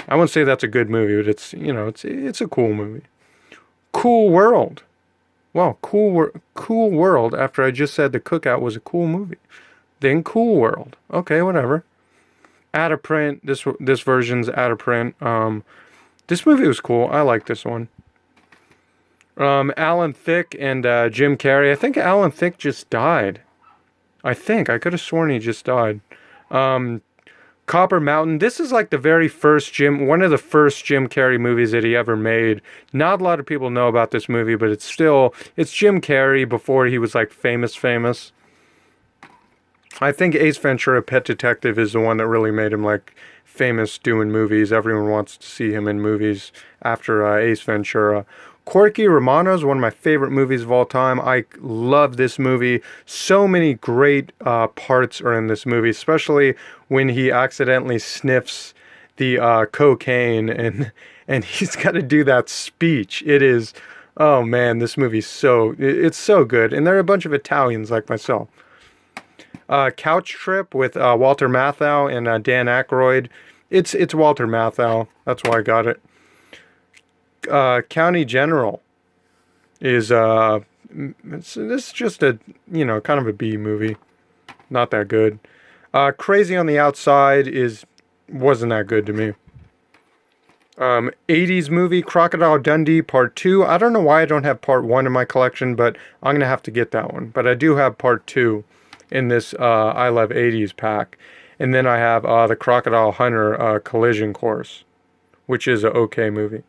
A: I won't say that's a good movie, but it's a cool movie. Cool World. Wow, Cool World. After I just said The Cookout was a cool movie. Then Cool World. Okay, whatever. Out of print. This version's out of print. This movie was cool. I like this one. Alan Thicke and Jim Carrey. I think Alan Thicke just died. I could have sworn he just died. Copper Mountain. This is like one of the first Jim Carrey movies that he ever made. Not a lot of people know about this movie, but it's Jim Carrey before he was like famous. I think Ace Ventura: Pet Detective is the one that really made him like famous doing movies. Everyone wants to see him in movies after Ace Ventura. Corky Romano is one of my favorite movies of all time. I love this movie. So many great parts are in this movie, especially when he accidentally sniffs the cocaine and he's got to do that speech. It is, oh man, this movie's it's so good. And there are a bunch of Italians like myself. Couch Trip with Walter Matthau and Dan Aykroyd. It's Walter Matthau. That's why I got it. County General is this is just a kind of a B movie, not that good. Crazy on the Outside wasn't that good to me. 80s movie Crocodile Dundee Part 2. I don't know why I don't have Part 1 in my collection, but I'm gonna have to get that one. But I do have Part 2 in this I Love 80s pack, and then I have the Crocodile Hunter Collision Course, which is an okay movie.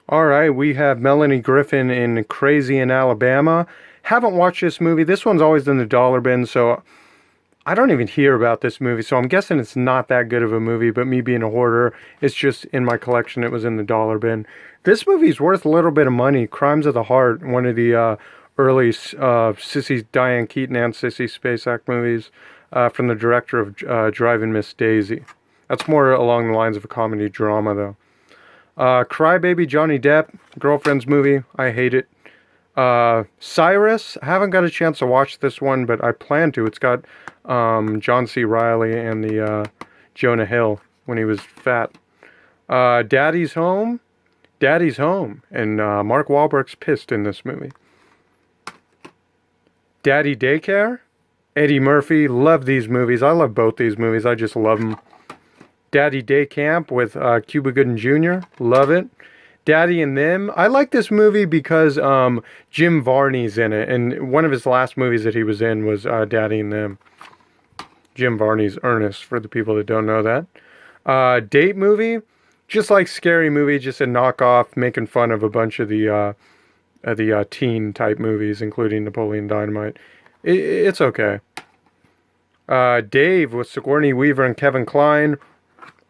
A: Alright, we have Melanie Griffin in Crazy in Alabama. Haven't watched this movie. This one's always in the dollar bin, so I don't even hear about this movie, so I'm guessing it's not that good of a movie, but me being a hoarder, it's just in my collection. It was in the dollar bin. This movie's worth a little bit of money. Crimes of the Heart, one of the early Diane Keaton and Sissy Spacek movies from the director of Driving Miss Daisy. That's more along the lines of a comedy drama, though. Crybaby Johnny Depp, Girlfriend's movie. I hate it. Cyrus. I haven't got a chance to watch this one, but I plan to. It's got John C. Reilly and the Jonah Hill when he was fat. Daddy's Home. Daddy's Home. And Mark Wahlberg's pissed in this movie. Daddy Daycare. Eddie Murphy. Love these movies. I love both these movies. I just love them. Daddy Day Camp with Cuba Gooding Jr. Love it. Daddy and Them. I like this movie because Jim Varney's in it. And one of his last movies that he was in was Daddy and Them. Jim Varney's Ernest, for the people that don't know that. Date movie. Just like Scary Movie, just a knockoff, making fun of a bunch of the teen type movies, including Napoleon Dynamite. It's okay. Dave with Sigourney Weaver and Kevin Kline.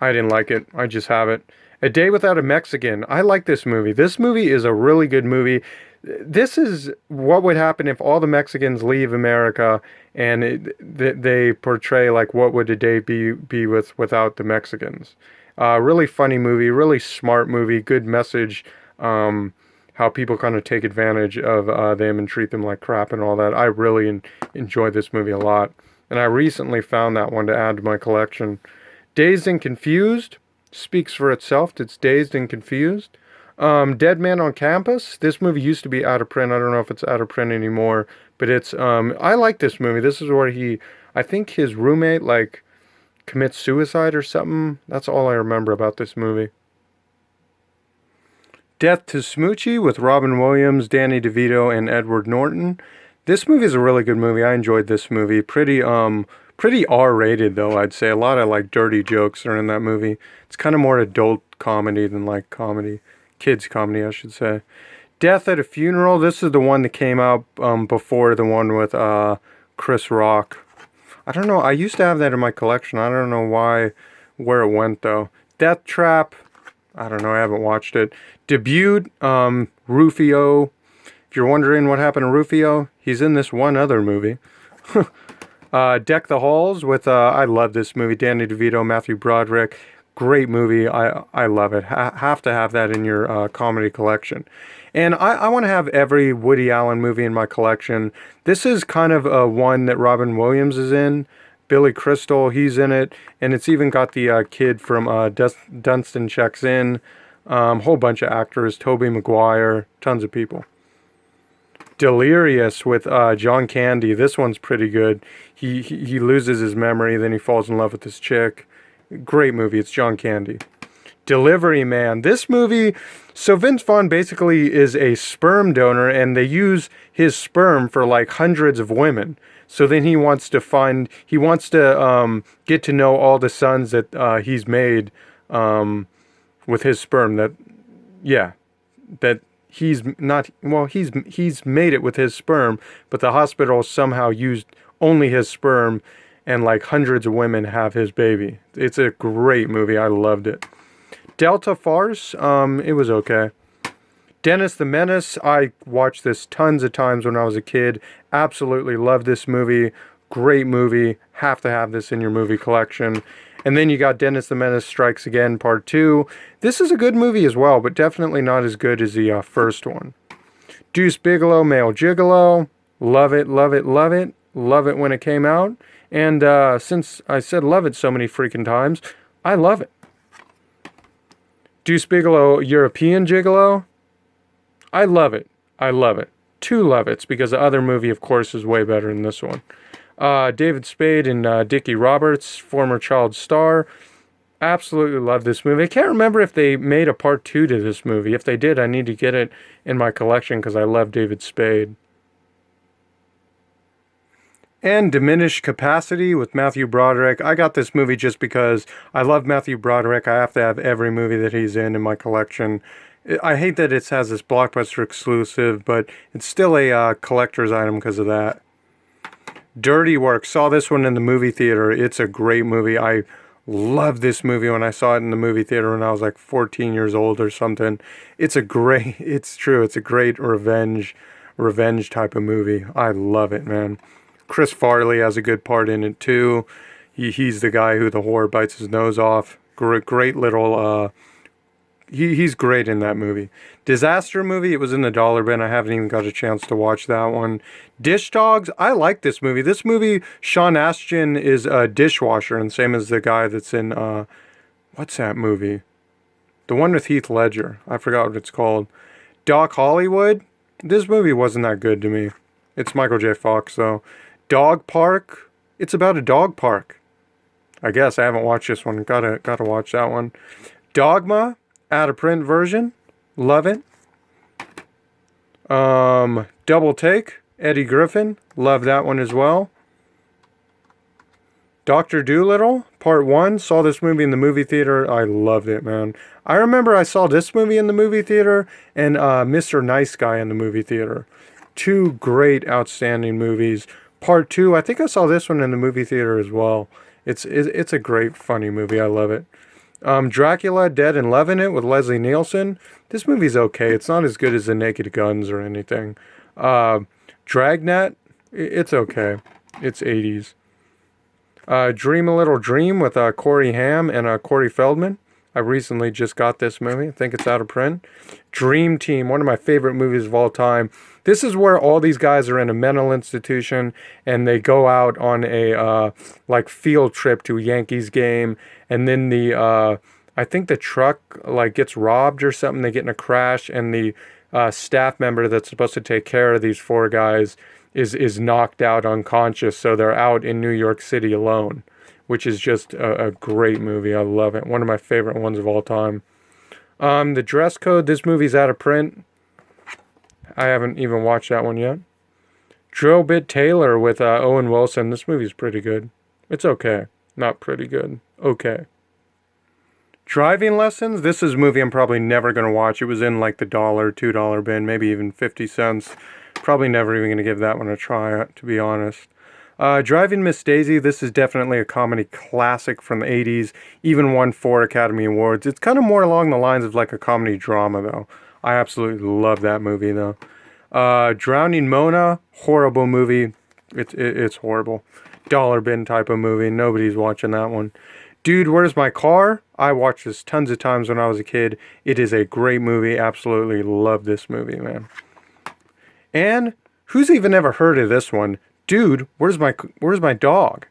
A: I didn't like it. I just have it. A Day Without a Mexican. I like this movie. This movie is a really good movie. This is what would happen if all the Mexicans leave America and they portray like what would a day be without the Mexicans. Really funny movie, really smart movie, good message. How people kind of take advantage of them and treat them like crap and all that. I really enjoyed this movie a lot. And I recently found that one to add to my collection. Dazed and Confused speaks for itself. It's Dazed and Confused. Dead Man on Campus. This movie used to be out of print. I don't know if it's out of print anymore, but it's I like this movie. This is where I think his roommate like commits suicide or something. That's all I remember about this movie. Death to Smoochie with Robin Williams, Danny DeVito, and Edward Norton. This movie is a really good movie. I enjoyed this movie. Pretty R-rated though, I'd say. A lot of like dirty jokes are in that movie. It's kind of more adult comedy than like comedy. Kids comedy, I should say. Death at a Funeral. This is the one that came out before the one with Chris Rock. I don't know. I used to have that in my collection. I don't know where it went though. Death Trap. I don't know. I haven't watched it. Debuted. Rufio. If you're wondering what happened to Rufio, he's in this one other movie. Deck the Halls with, I love this movie. Danny DeVito, Matthew Broderick. Great movie. I love it. Have to have that in your comedy collection. And I want to have every Woody Allen movie in my collection. This is kind of one that Robin Williams is in. Billy Crystal, he's in it. And it's even got the kid from Dunstan Checks In. Whole bunch of actors. Tobey Maguire. Tons of people. Delirious with John Candy. This one's pretty good. He loses his memory, then he falls in love with this chick. Great movie. It's John Candy. Delivery Man. This movie, so Vince Vaughn basically is a sperm donor, and they use his sperm for like hundreds of women. So then he wants to get to know all the sons that he's made with his sperm. That he's not, well, he's made it with his sperm, but the hospital somehow used only his sperm, and like hundreds of women have his baby. It's a great movie. I loved it. Delta Farce, it was okay. Dennis the Menace, I watched this tons of times when I was a kid. Absolutely loved this movie. Great movie. Have to have this in your movie collection. And then you got Dennis the Menace Strikes Again Part 2. This is a good movie as well, but definitely not as good as the first one. Deuce Bigalow, Male Gigolo. Love it, love it, love it. Love it when it came out. And since I said love it so many freaking times, I love it. Deuce Bigalow, European Gigolo. I love it. I love it. Two love it's because the other movie, of course, is way better than this one. David Spade and Dickie Roberts, former child star. Absolutely love this movie. I can't remember if they made a part 2 to this movie. If they did, I need to get it in my collection because I love David Spade. And Diminished Capacity with Matthew Broderick. I got this movie just because I love Matthew Broderick. I have to have every movie that he's in my collection. I hate that it has this Blockbuster exclusive, but it's still a collector's item because of that. Dirty Work. Saw this one in the movie theater. It's a great movie. I loved this movie when I saw it in the movie theater when I was like 14 years old or something. It's true. It's a great revenge type of movie. I love it, man. Chris Farley has a good part in it too. He's the guy who the whore bites his nose off. Great little he's great in that movie. Disaster Movie, it was in the dollar bin. I haven't even got a chance to watch that one. Dish Dogs, I like this movie. This movie, Sean Astin is a dishwasher, and same as the guy that's in what's that movie? The one with Heath Ledger. I forgot what it's called. Doc Hollywood. This movie wasn't that good to me. It's Michael J. Fox though. Dog Park. It's about a dog park. I guess I haven't watched this one. Gotta watch that one. Dogma, out of print version. Love it. Double Take, Eddie Griffin. Love that one as well. Dr. Dolittle, Part 1. Saw this movie in the movie theater. I loved it, man. I remember I saw this movie in the movie theater and Mr. Nice Guy in the movie theater. Two great, outstanding movies. Part 2, I think I saw this one in the movie theater as well. It's a great, funny movie. I love it. Dracula, Dead and Loving It with Leslie Nielsen. This movie's okay. It's not as good as The Naked Guns or anything. Dragnet, it's okay. It's 80s. Dream a Little Dream with Corey Haim and Corey Feldman. I recently just got this movie. I think it's out of print. Dream Team, one of my favorite movies of all time. This is where all these guys are in a mental institution and they go out on a like field trip to a Yankees game, and then the I think the truck like gets robbed or something. They get in a crash, and the staff member that's supposed to take care of these four guys is knocked out unconscious. So they're out in New York City alone, which is just a great movie. I love it. One of my favorite ones of all time. The Dress Code. This movie's out of print. I haven't even watched that one yet. Drillbit Taylor with Owen Wilson. This movie's pretty good. It's okay. Not pretty good. Okay. Driving Lessons. This is a movie I'm probably never going to watch. It was in like the $1, $2 bin, maybe even 50 cents. Probably never even going to give that one a try, to be honest. Driving Miss Daisy. This is definitely a comedy classic from the 80s. Even won 4 Academy Awards. It's kind of more along the lines of like a comedy drama, though. I absolutely love that movie, though. Drowning Mona. Horrible movie. It's horrible. Dollar bin type of movie. Nobody's watching that one. Dude, Where's My Car? I watched this tons of times when I was a kid. It is a great movie. Absolutely love this movie, man. And who's even ever heard of this one? Dude, Where's My Dog?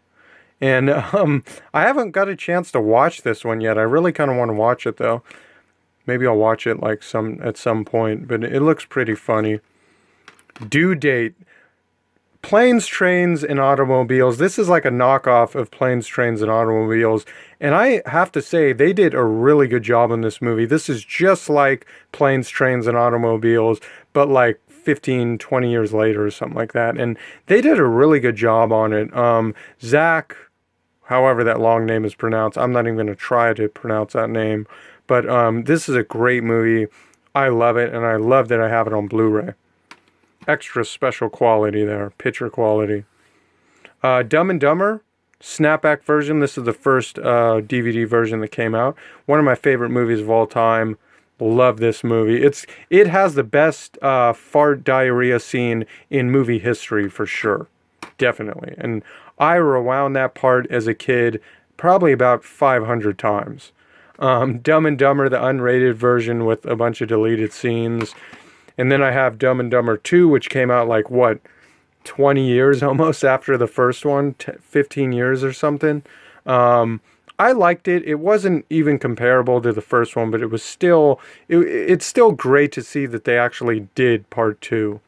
A: And I haven't got a chance to watch this one yet. I really kind of want to watch it though. Maybe I'll watch it like at some point, but it looks pretty funny. Due Date. Planes, Trains, and Automobiles. This is like a knockoff of Planes, Trains, and Automobiles. And I have to say, they did a really good job in this movie. This is just like Planes, Trains, and Automobiles, but like 15, 20 years later or something like that. And they did a really good job on it. Zach, however that long name is pronounced, I'm not even going to try to pronounce that name. But this is a great movie. I love it, and I love that I have it on Blu-ray. Extra special quality there, picture quality. Dumb and Dumber, snapback version. This is the first DVD version that came out. One of my favorite movies of all time. Love this movie. It has the best fart diarrhea scene in movie history for sure, definitely. And I rewound that part as a kid probably about 500 times. Dumb and Dumber, the unrated version with a bunch of deleted scenes. And then I have Dumb and Dumber 2, which came out like, 20 years almost after the first one, 15 years or something. I liked it. It wasn't even comparable to the first one, but it was still, it's still great to see that they actually did part 2.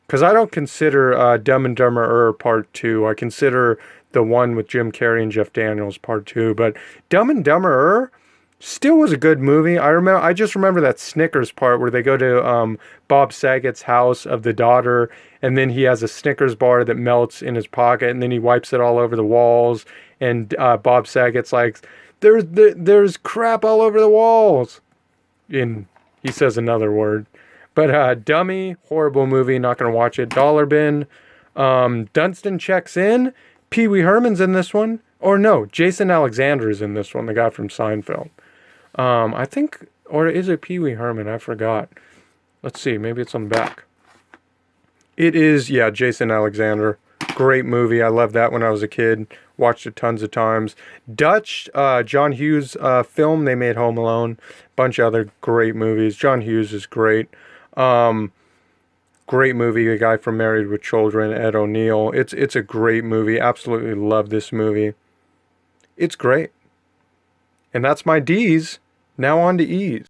A: Because I don't consider Dumb and Dumber part 2. I consider the one with Jim Carrey and Jeff Daniels part 2. But Dumb and Dumber still was a good movie. I just remember that Snickers part where they go to Bob Saget's house of the daughter, and then he has a Snickers bar that melts in his pocket, and then he wipes it all over the walls, and Bob Saget's like, there's crap all over the walls. And he says another word. But Dummy, horrible movie, not going to watch it. Dollar Bin. Dunstan Checks In. Pee Wee Herman's in this one. Or no, Jason Alexander's in this one, the guy from Seinfeld. I think, or is it Pee Wee Herman? I forgot. Let's see, maybe it's on the back. It is, yeah, Jason Alexander. Great movie. I loved that when I was a kid. Watched it tons of times. Dutch, John Hughes film. They made Home Alone. Bunch of other great movies. John Hughes is great. Great movie. A guy from Married with Children, Ed O'Neill. It's a great movie. Absolutely love this movie. It's great. And that's my D's. Now on to E's.